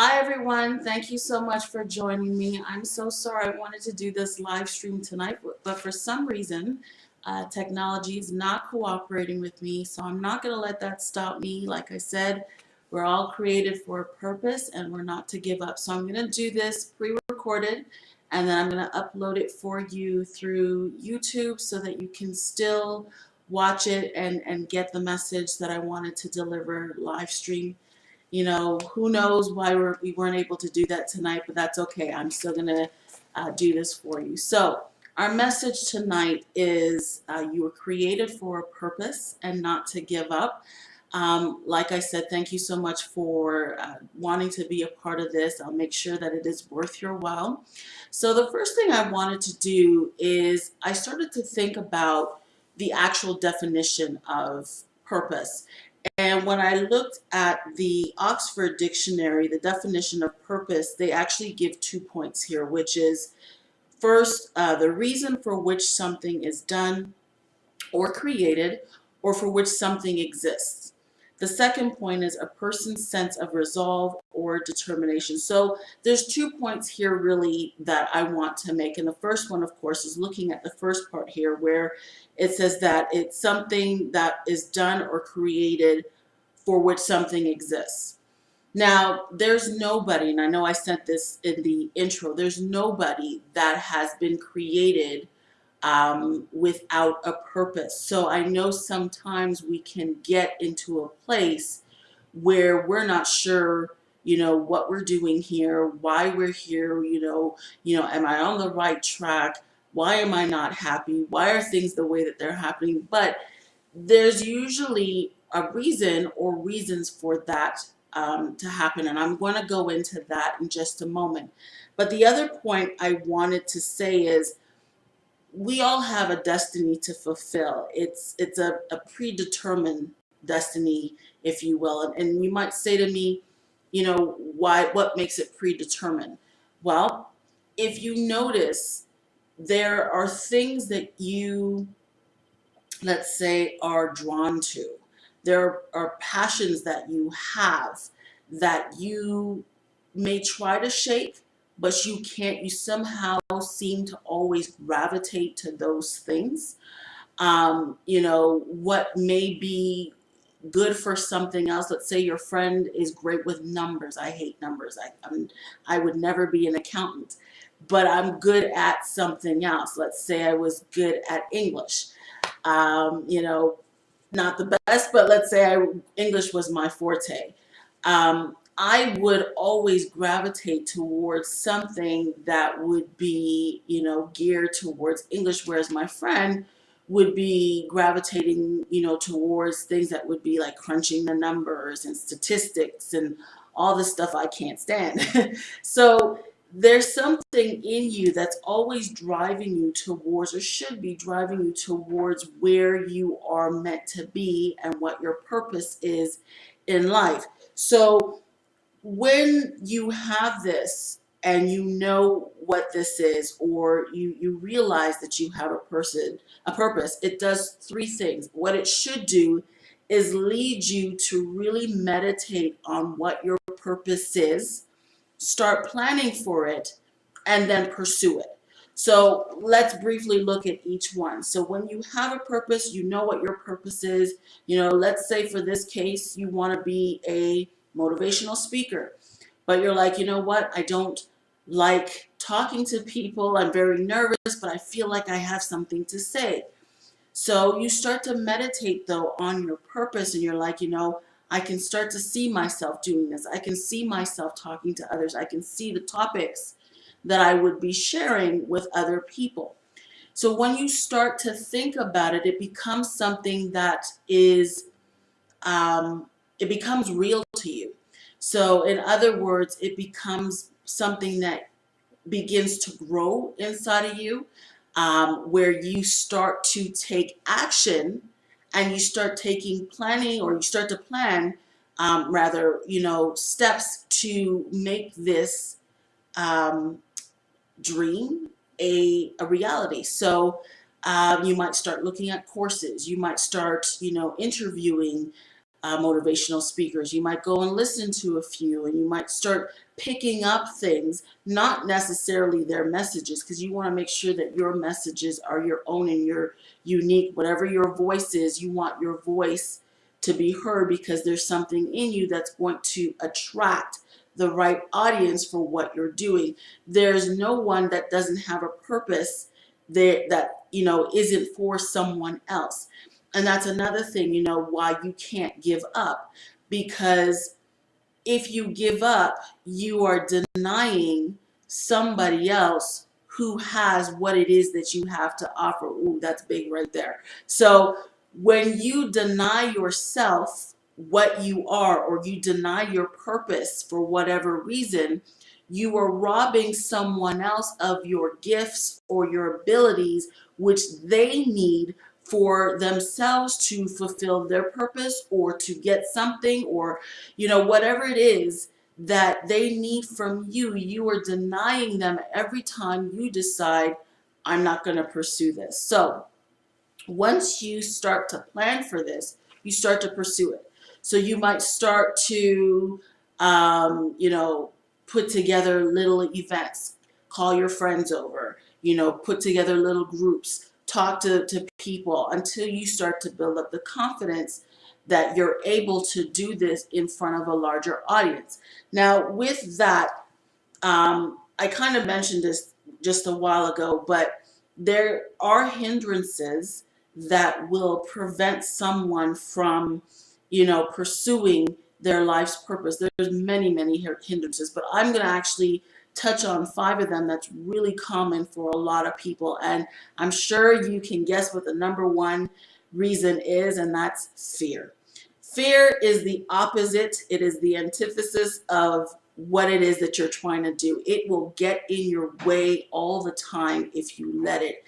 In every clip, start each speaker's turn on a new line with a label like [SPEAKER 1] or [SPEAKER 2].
[SPEAKER 1] Hi everyone, thank you so much for joining me. I'm so sorry I wanted to do this live stream tonight, but for some reason, technology is not cooperating with me, so I'm not going to let that stop me. Like I said, we're all created for a purpose and we're not to give up. So I'm going to do this pre-recorded and then I'm going to upload it for you through YouTube so that you can still watch it and get the message that I wanted to deliver live stream. Who knows why we weren't able to do that tonight, but that's okay. I'm still going to do this for you. So, our message tonight is you were created for a purpose and not to give up. Like I said, thank you so much for wanting to be a part of this. I'll make sure that it is worth your while. So, the first thing I wanted to do is I started to think about the actual definition of purpose. And when I looked at the Oxford Dictionary, the definition of purpose, they actually give 2 points here, which is first, the reason for which something is done or created, or for which something exists. The second point is a person's sense of resolve or determination. So there's 2 points here really that I want to make. And the first one, of course, is looking at the first part here where it says that it's something that is done or created for which something exists. Now, there's nobody, and I know I said this in the intro, there's nobody that has been created without a purpose. So I know sometimes we can get into a place where we're not sure, what we're doing here, why we're here, am I on the right track? Why am I not happy? Why are things the way that they're happening? But there's usually a reason or reasons for that to happen. And I'm going to go into that in just a moment. But the other point I wanted to say is we all have a destiny to fulfill. It's a predetermined destiny, if you will. And you might say to me, what makes it predetermined? Well, if you notice, there are things that you, let's say, are drawn to. There are passions that you have that you may try to shake, but you can't. You somehow seem to always gravitate to those things. What may be good for something else. Let's say your friend is great with numbers. I hate numbers. I would never be an accountant, but I'm good at something else. Let's say I was good at English. Um, you know, Not the best, but let's say English was my forte. I would always gravitate towards something that would be, geared towards English, whereas my friend would be gravitating, towards things that would be like crunching the numbers and statistics and all the stuff I can't stand. So there's something in you that's always driving you towards, or should be driving you towards, where you are meant to be and what your purpose is in life. So when you have this and you know what this is, or you realize that you have a purpose, it does three things. What it should do is lead you to really meditate on what your purpose is, start planning for it, and then pursue it. So let's briefly look at each one. So when you have a purpose, you know what your purpose is. Let's say for this case, you want to be a motivational speaker, but you're like, you know what? I don't like talking to people. I'm very nervous, but I feel like I have something to say. So you start to meditate though on your purpose, and you're like, I can start to see myself doing this. I can see myself talking to others. I can see the topics that I would be sharing with other people. So when you start to think about it, it becomes something that is, it becomes real to you. So in other words, it becomes something that begins to grow inside of you, where you start to take action and you start taking planning, or you start to plan, rather, steps to make this um, dream a reality. So you might start looking at courses. You might start, interviewing motivational speakers. You might go and listen to a few, and you might start picking up things, not necessarily their messages, because you want to make sure that your messages are your own and your unique. Whatever your voice is, you want your voice to be heard, because there's something in you that's going to attract the right audience for what you're doing. There's no one that doesn't have a purpose that isn't for someone else. And that's another thing, why you can't give up. Because if you give up, you are denying somebody else who has what it is that you have to offer. Ooh, that's big right there. So when you deny yourself what you are, or you deny your purpose for whatever reason, you are robbing someone else of your gifts or your abilities, which they need for themselves to fulfill their purpose, or to get something, or whatever it is that they need from you. You are denying them every time you decide, I'm not going to pursue this. So once you start to plan for this, you start to pursue it. So you might start to, put together little events, call your friends over, put together little groups, talk to people, until you start to build up the confidence that you're able to do this in front of a larger audience. Now, with that, I kind of mentioned this just a while ago, but there are hindrances that will prevent someone from, pursuing their life's purpose. There's many, many hindrances, but I'm going to actually touch on 5 of them that's really common for a lot of people. And I'm sure you can guess what the number one reason is, and that's fear. Fear is the opposite. It is the antithesis of what it is that you're trying to do. It will get in your way all the time if you let it.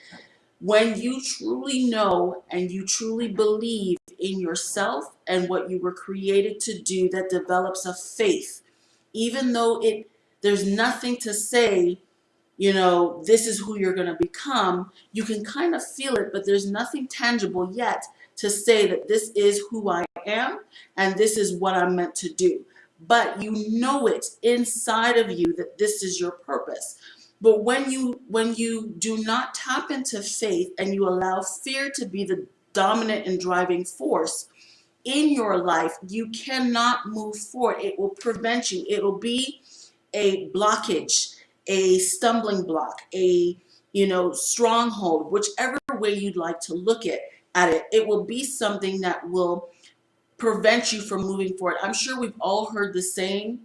[SPEAKER 1] When you truly know and you truly believe in yourself and what you were created to do, that develops a faith. Even though there's nothing to say, this is who you're going to become, you can kind of feel it, but there's nothing tangible yet to say that this is who I am and this is what I'm meant to do. But you know it inside of you that this is your purpose. But when you do not tap into faith and you allow fear to be the dominant and driving force in your life, you cannot move forward. It will prevent you. It will be a blockage, a stumbling block, a stronghold, whichever way you'd like to look at it. It will be something that will prevent you from moving forward. I'm sure we've all heard the saying,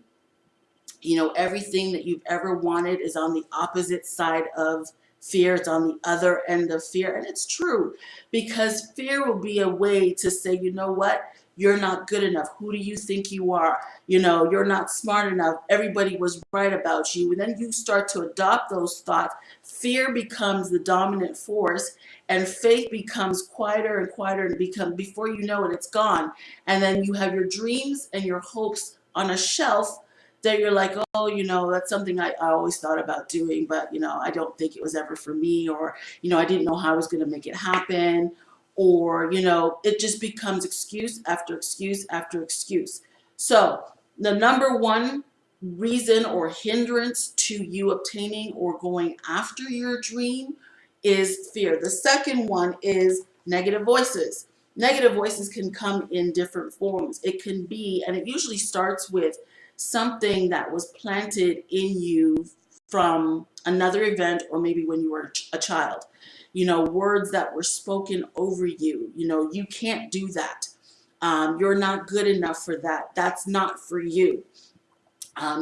[SPEAKER 1] everything that you've ever wanted is on the opposite side of fear. It's on the other end of fear. And it's true, because fear will be a way to say, you know what? You're not good enough. Who do you think you are? You're not smart enough. Everybody was right about you. And then you start to adopt those thoughts. Fear becomes the dominant force, and faith becomes quieter and quieter, and before you know it, it's gone. And then you have your dreams and your hopes on a shelf that you're like, oh, that's something I always thought about doing, but, I don't think it was ever for me, or, I didn't know how I was going to make it happen, or, it just becomes excuse after excuse after excuse. So the number one reason or hindrance to you obtaining or going after your dream is fear. The second one is negative voices. Negative voices can come in different forms. It can be, and it usually starts with something that was planted in you from another event, or maybe when you were a child. Words that were spoken over you. You can't do that. You're not good enough for that. That's not for you.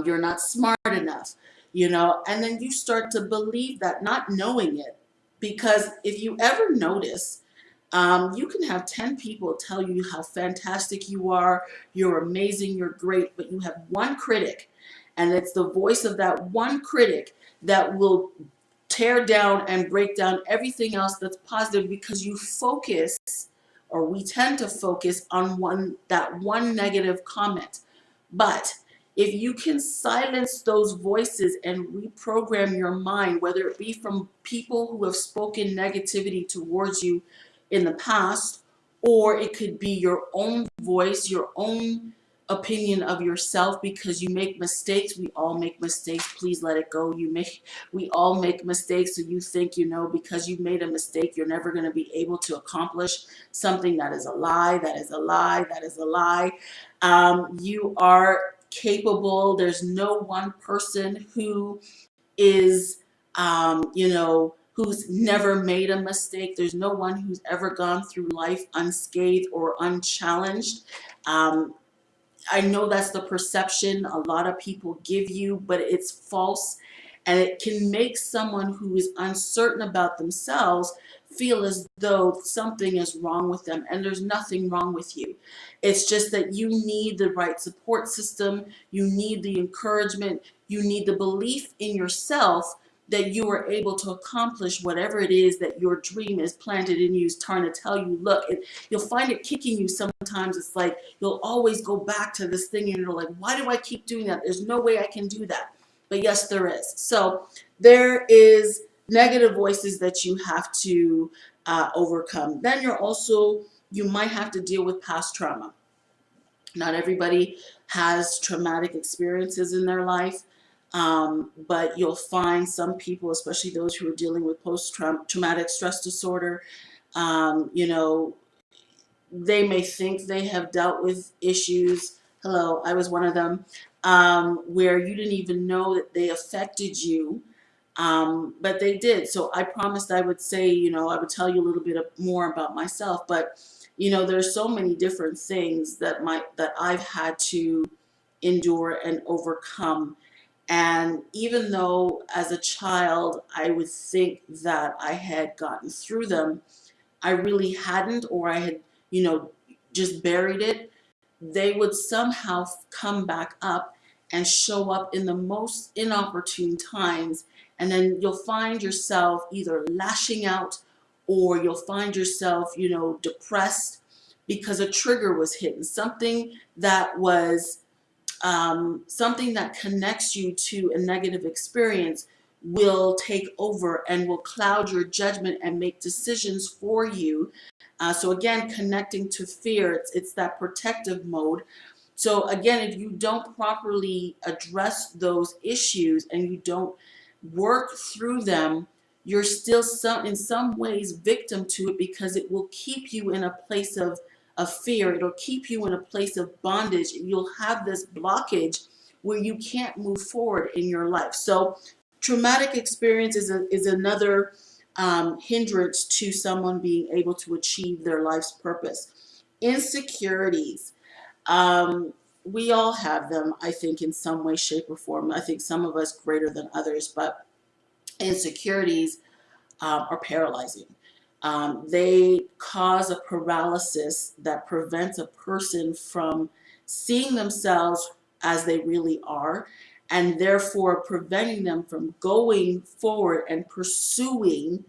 [SPEAKER 1] You're not smart enough. And then you start to believe that, not knowing it. Because if you ever notice, you can have 10 people tell you how fantastic you are, you're amazing, you're great, but you have one critic, and it's the voice of that one critic that will tear down and break down everything else that's positive, because you focus, or we tend to focus on that one negative comment. But if you can silence those voices and reprogram your mind, whether it be from people who have spoken negativity towards you in the past, or it could be your own voice, your own opinion of yourself, because you make mistakes. We all make mistakes. Please let it go. We all make mistakes. So you think, because you made a mistake, you're never going to be able to accomplish something. That is a lie. That is a lie. That is a lie. You are capable. There's no one person who is, who's never made a mistake. There's no one who's ever gone through life unscathed or unchallenged. I know that's the perception a lot of people give you, but it's false. And it can make someone who is uncertain about themselves feel as though something is wrong with them. And there's nothing wrong with you. It's just that you need the right support system. You need the encouragement. You need the belief in yourself that you are able to accomplish whatever it is that your dream is planted in you, is trying to tell you. Look, you'll find it kicking you sometimes. It's like you'll always go back to this thing and you're like, why do I keep doing that? There's no way I can do that. But yes, there is. So there is negative voices that you have to overcome. Then you might have to deal with past trauma. Not everybody has traumatic experiences in their life. But you'll find some people, especially those who are dealing with post-traumatic stress disorder, they may think they have dealt with issues. Hello, I was one of them, where you didn't even know that they affected you, but they did. So I promised I would say, I would tell you a little bit more about myself, but there's so many different things that I've had to endure and overcome. And even though as a child I would think that I had gotten through them, I really hadn't, or I had, just buried it. They would somehow come back up and show up in the most inopportune times. And then you'll find yourself either lashing out, or you'll find yourself, depressed because a trigger was hit, and something that connects you to a negative experience will take over and will cloud your judgment and make decisions for you. So again, connecting to fear, it's that protective mode. So again, if you don't properly address those issues and you don't work through them, you're still in some ways victim to it, because it will keep you in a place of fear. It'll keep you in a place of bondage. You'll have this blockage where you can't move forward in your life. So traumatic experience is another hindrance to someone being able to achieve their life's purpose. Insecurities. We all have them, I think, in some way, shape, or form. I think some of us greater than others, but insecurities are paralyzing. They cause a paralysis that prevents a person from seeing themselves as they really are, and therefore preventing them from going forward and pursuing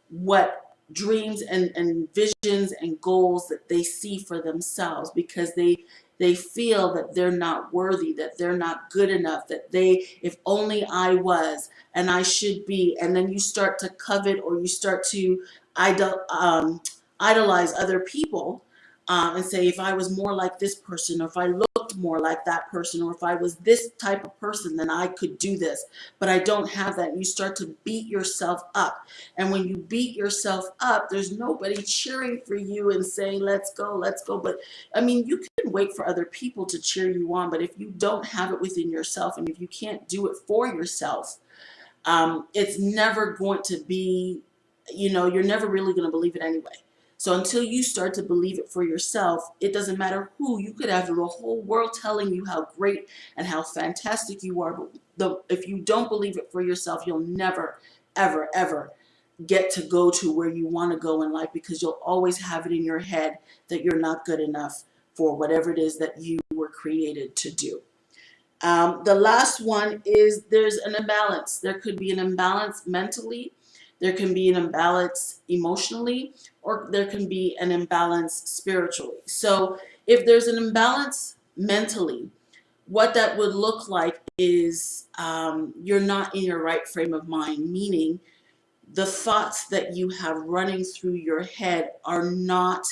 [SPEAKER 1] what dreams and visions and goals that they see for themselves, because they feel that they're not worthy, that they're not good enough, that if only I was, and I should be. And then you start to covet, or you start to idolize other people, and say, if I was more like this person, or if I looked more like that person, or if I was this type of person, then I could do this. But I don't have that. And you start to beat yourself up. And when you beat yourself up, there's nobody cheering for you and saying, let's go, let's go. But I mean, you can wait for other people to cheer you on, but if you don't have it within yourself, and if you can't do it for yourself, it's never going to be, you're never really going to believe it anyway. So until you start to believe it for yourself, it doesn't matter who. You could have the whole world telling you how great and how fantastic you are, but if you don't believe it for yourself, you'll never, ever, ever get to go to where you want to go in life, because you'll always have it in your head that you're not good enough for whatever it is that you were created to do. The last one is there's an imbalance. There could be an imbalance mentally, there can be an imbalance emotionally, or there can be an imbalance spiritually. So if there's an imbalance mentally, what that would look like is you're not in your right frame of mind, meaning the thoughts that you have running through your head are not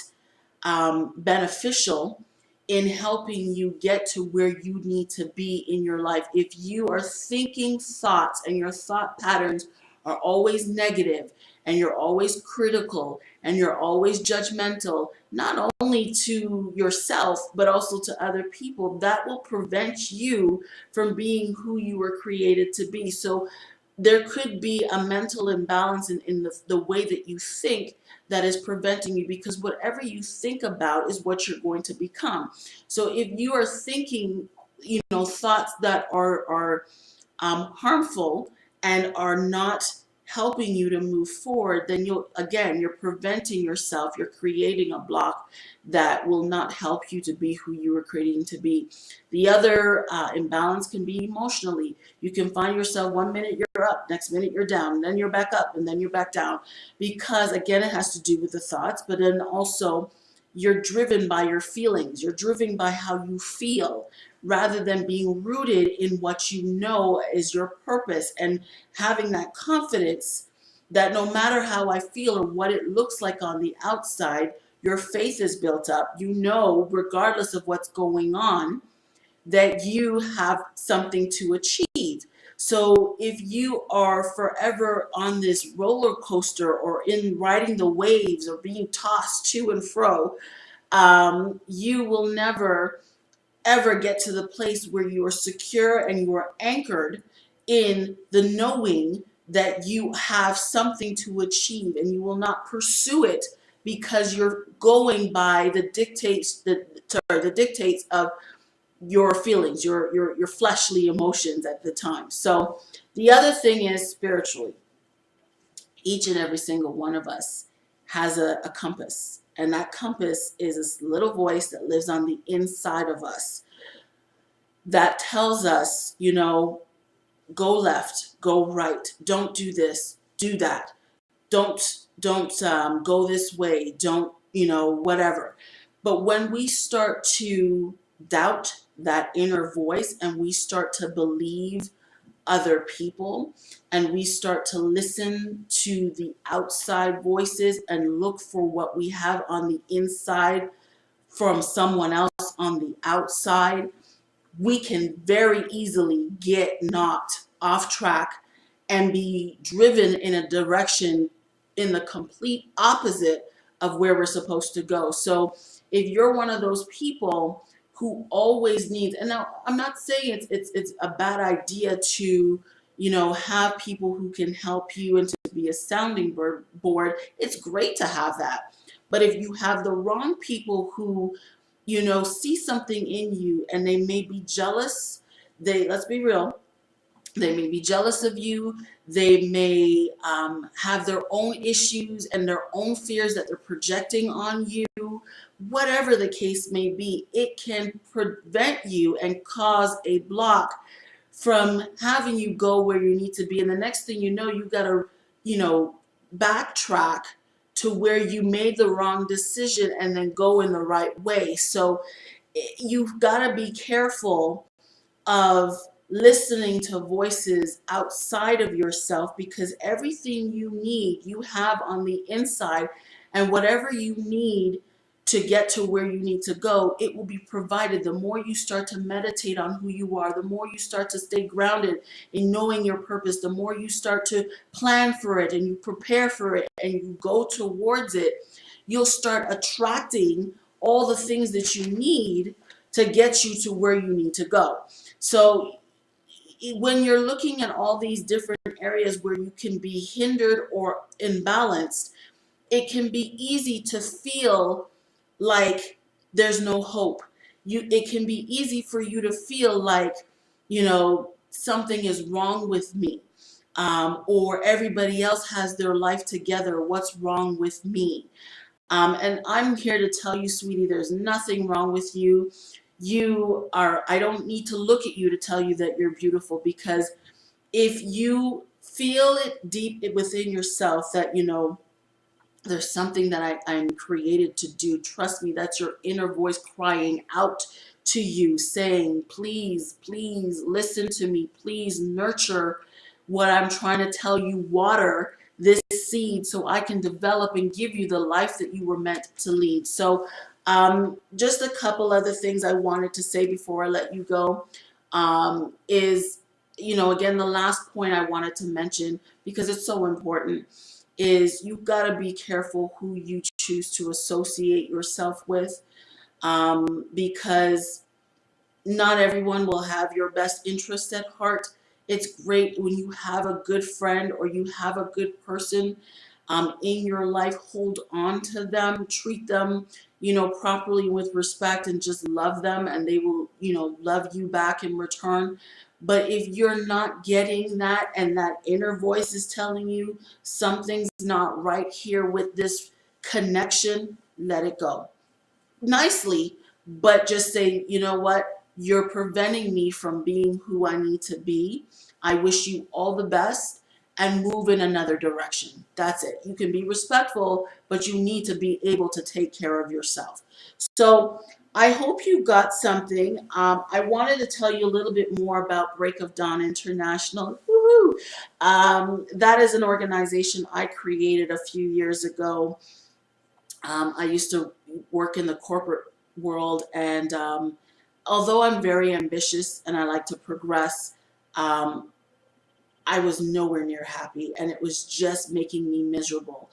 [SPEAKER 1] beneficial in helping you get to where you need to be in your life. If you are thinking thoughts and your thought patterns are always negative and you're always critical and you're always judgmental, not only to yourself but also to other people, that will prevent you from being who you were created to be. So there could be a mental imbalance in the way that you think that is preventing you, because whatever you think about is what you're going to become. So if you are thinking, thoughts that are harmful and are not helping you to move forward, then you're preventing yourself. You're creating a block that will not help you to be who you were creating to be. The other imbalance can be emotionally. You can find yourself one minute you're up, next minute you're down, and then you're back up, and then you're back down, because again, it has to do with the thoughts, but then also you're driven by your feelings. You're driven by how you feel, rather than being rooted in what you know is your purpose, and having that confidence that no matter how I feel or what it looks like on the outside, your faith is built up. You know, regardless of what's going on, that you have something to achieve. So if you are forever on this roller coaster or in riding the waves or being tossed to and fro, you will never ever get to the place where you are secure and you are anchored in the knowing that you have something to achieve, and you will not pursue it because you're going by the dictates of your feelings, your fleshly emotions at the time. So the other thing is spiritually. Each and every single one of us has a compass, and that compass is this little voice that lives on the inside of us that tells us, go left, go right, don't do this, do that, don't go this way, don't, whatever. But when we start to doubt that inner voice and we start to believe other people and we start to listen to the outside voices and look for what we have on the inside from someone else on the outside, we can very easily get knocked off track and be driven in a direction in the complete opposite of where we're supposed to go. So if you're one of those people who always needs, and now I'm not saying it's a bad idea to, have people who can help you and to be a sounding board. It's great to have that. But if you have the wrong people who see something in you and they may be jealous, let's be real, they may be jealous of you. They may have their own issues and their own fears that they're projecting on you. Whatever the case may be, it can prevent you and cause a block from having you go where you need to be. And the next thing you know, you've got to, backtrack to where you made the wrong decision and then go in the right way. So you've got to be careful of listening to voices outside of yourself, because everything you need, you have on the inside, and whatever you need to get to where you need to go, it will be provided. The more you start to meditate on who you are, the more you start to stay grounded in knowing your purpose, the more you start to plan for it and you prepare for it and you go towards it, you'll start attracting all the things that you need to get you to where you need to go. So when you're looking at all these different areas where you can be hindered or imbalanced, it can be easy to feel like there's no hope. It can be easy for you to feel like, something is wrong with me, or everybody else has their life together. What's wrong with me? And I'm here to tell you, sweetie, there's nothing wrong with you. I don't need to look at you to tell you that you're beautiful, because if you feel it deep within yourself that, there's something that I'm created to do, trust me, that's your inner voice crying out to you, saying, please, please listen to me. Please nurture what I'm trying to tell you. Water this seed so I can develop and give you the life that you were meant to lead. So, just a couple other things I wanted to say before I let you go is, again, the last point I wanted to mention, because it's so important, is you've got to be careful who you choose to associate yourself with, because not everyone will have your best interest at heart. It's great when you have a good friend or you have a good person in your life. Hold on to them, treat them, properly with respect, and just love them, and they will, love you back in return. But if you're not getting that, and that inner voice is telling you something's not right here with this connection, let it go nicely, but just say, you know what, you're preventing me from being who I need to be. I wish you all the best, and move in another direction. That's it. You can be respectful, but you need to be able to take care of yourself. So I hope you got something. I wanted to tell you a little bit more about Break of Dawn International. Woohoo! That is an organization I created a few years ago. I used to work in the corporate world, and although I'm very ambitious and I like to progress, um, I was nowhere near happy, and it was just making me miserable.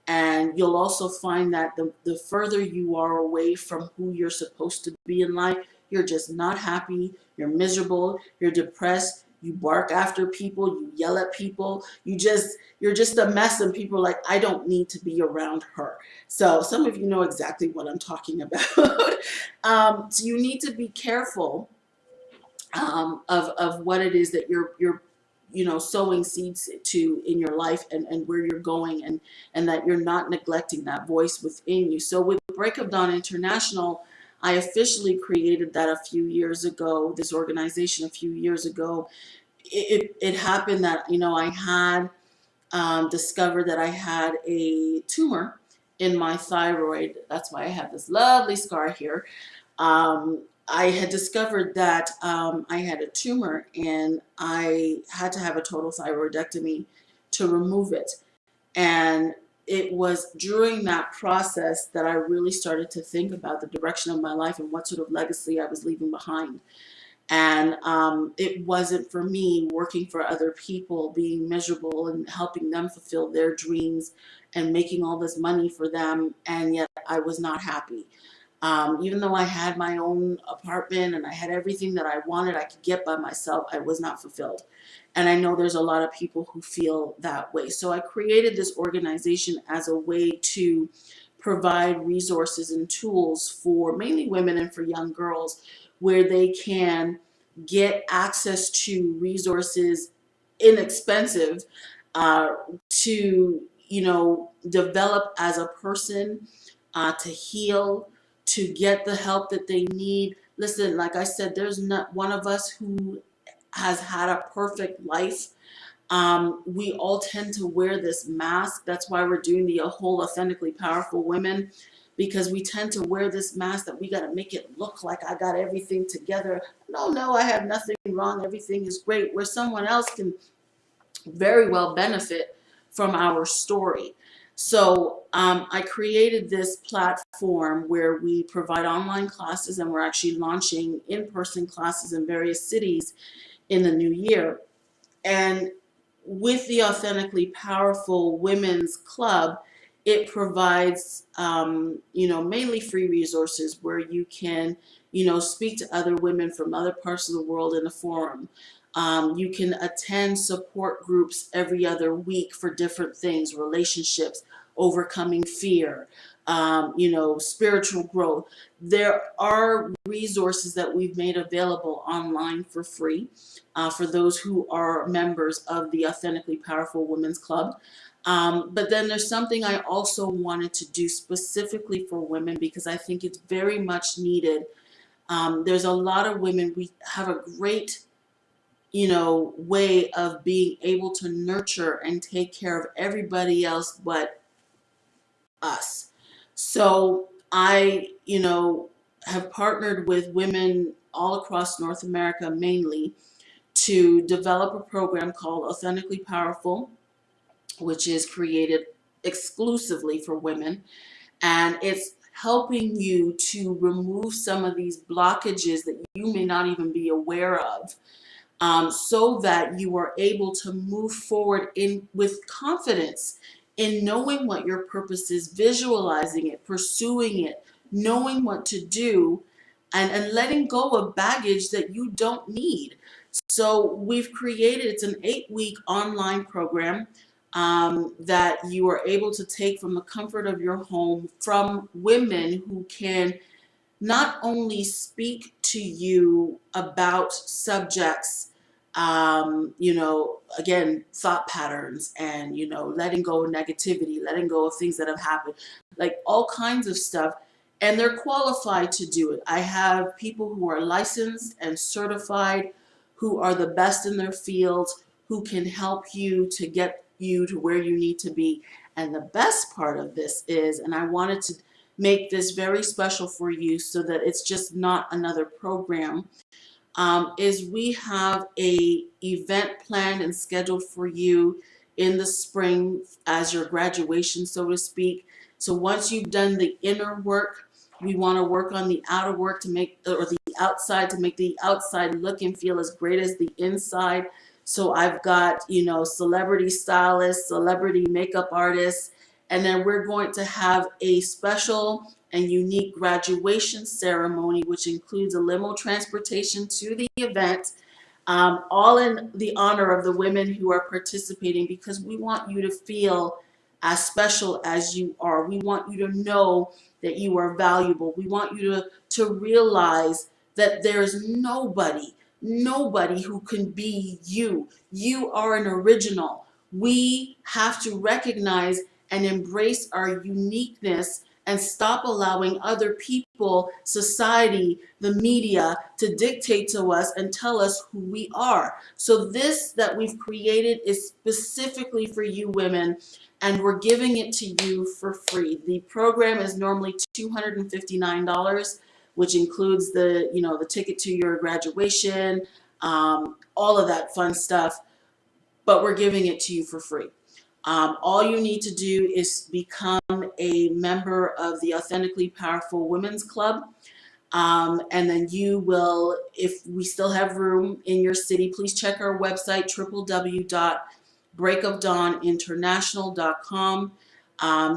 [SPEAKER 1] And you'll also find that the further you are away from who you're supposed to be in life, you're just not happy, you're miserable, you're depressed, you bark after people, you yell at people, you're just a mess, and people are like, I don't need to be around her. So some of you know exactly what I'm talking about. So you need to be careful of what it is that you're sowing seeds to in your life, and where you're going, and that you're not neglecting that voice within you. So with Break of Dawn International, I officially created that a few years ago, this organization a few years ago. It happened that I had discovered that I had a tumor in my thyroid. That's why I have this lovely scar here. I had discovered that I had a tumor, and I had to have a total thyroidectomy to remove it. And it was during that process that I really started to think about the direction of my life and what sort of legacy I was leaving behind. And it wasn't for me working for other people, being miserable and helping them fulfill their dreams and making all this money for them, and yet I was not happy. Even though I had my own apartment and I had everything that I wanted, I could get by myself, I was not fulfilled. And I know there's a lot of people who feel that way. So I created this organization as a way to provide resources and tools for mainly women and for young girls, where they can get access to resources, inexpensive, uh, to develop as a person, to heal, to get the help that they need. Listen, like I said, there's not one of us who has had a perfect life. We all tend to wear this mask. That's why we're doing the whole authentically powerful women, because we tend to wear this mask that we got to make it look like I got everything together. No, I have nothing wrong. Everything is great. Where someone else can very well benefit from our story. So I created this platform where we provide online classes, and we're actually launching in-person classes in various cities in the new year. And with the Authentically Powerful Women's Club, it provides, mainly free resources where you can, speak to other women from other parts of the world in a forum. You can attend support groups every other week for different things: relationships, overcoming fear, spiritual growth. There are resources that we've made available online for free for those who are members of the Authentically Powerful Women's Club. But then there's something I also wanted to do specifically for women, because I think it's very much needed. There's a lot of women, we have a great way of being able to nurture and take care of everybody else but us. So I, have partnered with women all across North America mainly to develop a program called Authentically Powerful, which is created exclusively for women, and it's helping you to remove some of these blockages that you may not even be aware of, so that you are able to move forward in with confidence in knowing what your purpose is, visualizing it, pursuing it, knowing what to do, and letting go of baggage that you don't need. So we've created, it's an 8-week online program that you are able to take from the comfort of your home, from women who can not only speak to you about subjects, again, thought patterns, and, letting go of negativity, letting go of things that have happened, like all kinds of stuff. And they're qualified to do it. I have people who are licensed and certified, who are the best in their field, who can help you to get you to where you need to be. And the best part of this is, and I wanted to make this very special for you so that it's just not another program, is we have a event planned and scheduled for you in the spring as your graduation, so to speak. So once you've done the inner work, we want to work on the outer work to make, or the outside, to make the outside look and feel as great as the inside. So I've got, celebrity stylists, celebrity makeup artists, and then we're going to have a special and unique graduation ceremony, which includes a limo transportation to the event, all in the honor of the women who are participating, because we want you to feel as special as you are. We want you to know that you are valuable. We want you to realize that there's nobody who can be you. You are an original. We have to recognize and embrace our uniqueness and stop allowing other people, society, the media to dictate to us and tell us who we are. So this that we've created is specifically for you women, and we're giving it to you for free. The program is normally $259, which includes the ticket to your graduation, all of that fun stuff, but we're giving it to you for free. All you need to do is become a member of the Authentically Powerful Women's Club. And then you will, if we still have room in your city, please check our website, www.breakofdawninternational.com,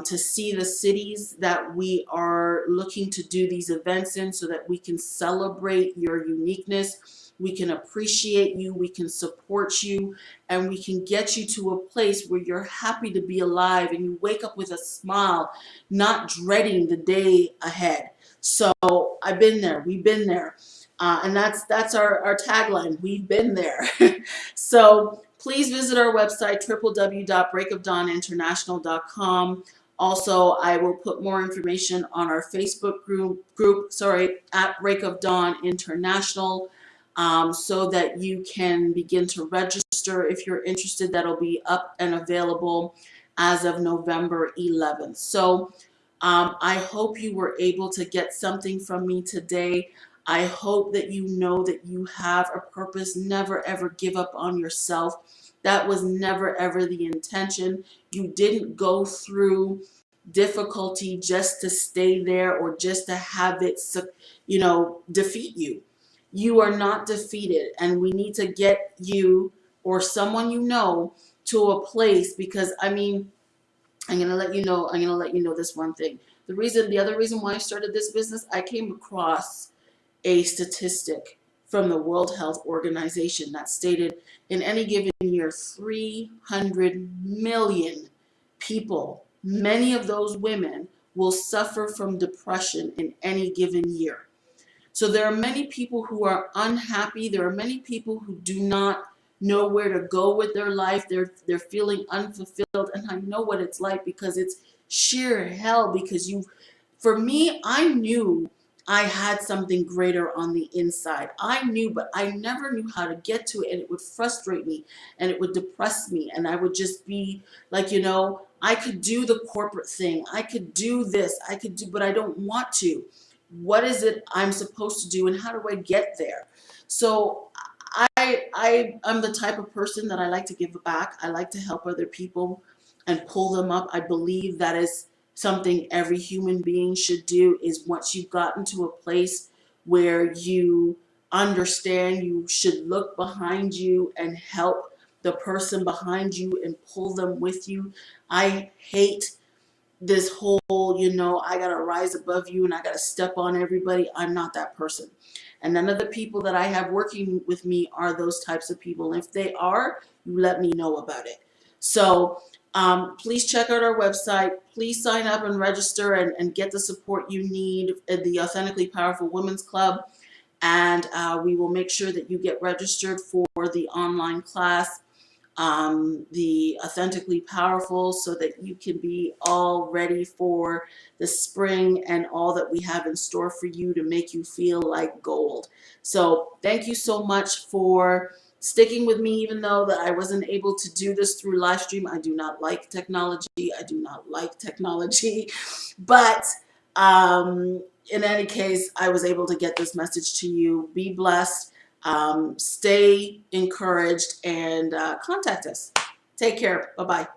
[SPEAKER 1] to see the cities that we are looking to do these events in, so that we can celebrate your uniqueness, we can appreciate you, we can support you, and we can get you to a place where you're happy to be alive and you wake up with a smile, not dreading the day ahead. So I've been there, we've been there. And that's our tagline, we've been there. So please visit our website, www.breakofdawninternational.com. Also, I will put more information on our Facebook group, at Break of Dawn International, so that you can begin to register if you're interested. That'll be up and available as of November 11th. So I hope you were able to get something from me today. I hope that you know that you have a purpose. Never ever give up on yourself. That was never ever the intention. You didn't go through difficulty just to stay there or just to have it, defeat you. You are not defeated, and we need to get you or someone to a place, because I'm gonna let you know. I'm gonna let you know this one thing. The other reason why I started this business, I came across a statistic from the World Health Organization that stated in any given year, 300 million people, many of those women, will suffer from depression in any given year. So there are many people who are unhappy. There are many people who do not know where to go with their life. They're feeling unfulfilled, and I know what it's like, because it's sheer hell. Because for me, I knew I had something greater on the inside. I knew, but I never knew how to get to it, and it would frustrate me and it would depress me, and I would just be like, I could do the corporate thing. I could do this. But I don't want to. What is it I'm supposed to do, and how do I get there? So I'm the type of person that I like to give back. I like to help other people. and pull them up. I believe that is something every human being should do, is once you've gotten to a place where you understand, you should look behind you and help the person behind you and pull them with you. I hate this whole, I gotta rise above you and I gotta step on everybody. I'm not that person. And none of the people that I have working with me are those types of people. And if they are, you let me know about it. So please check out our website. Please sign up and register and get the support you need at the Authentically Powerful Women's Club. And we will make sure that you get registered for the online class, the Authentically Powerful, so that you can be all ready for the spring and all that we have in store for you to make you feel like gold. So thank you so much for sticking with me, even though that I wasn't able to do this through live stream. I do not like technology. I do not like technology. But in any case, I was able to get this message to you. Be blessed. Stay encouraged and contact us. Take care. Bye-bye.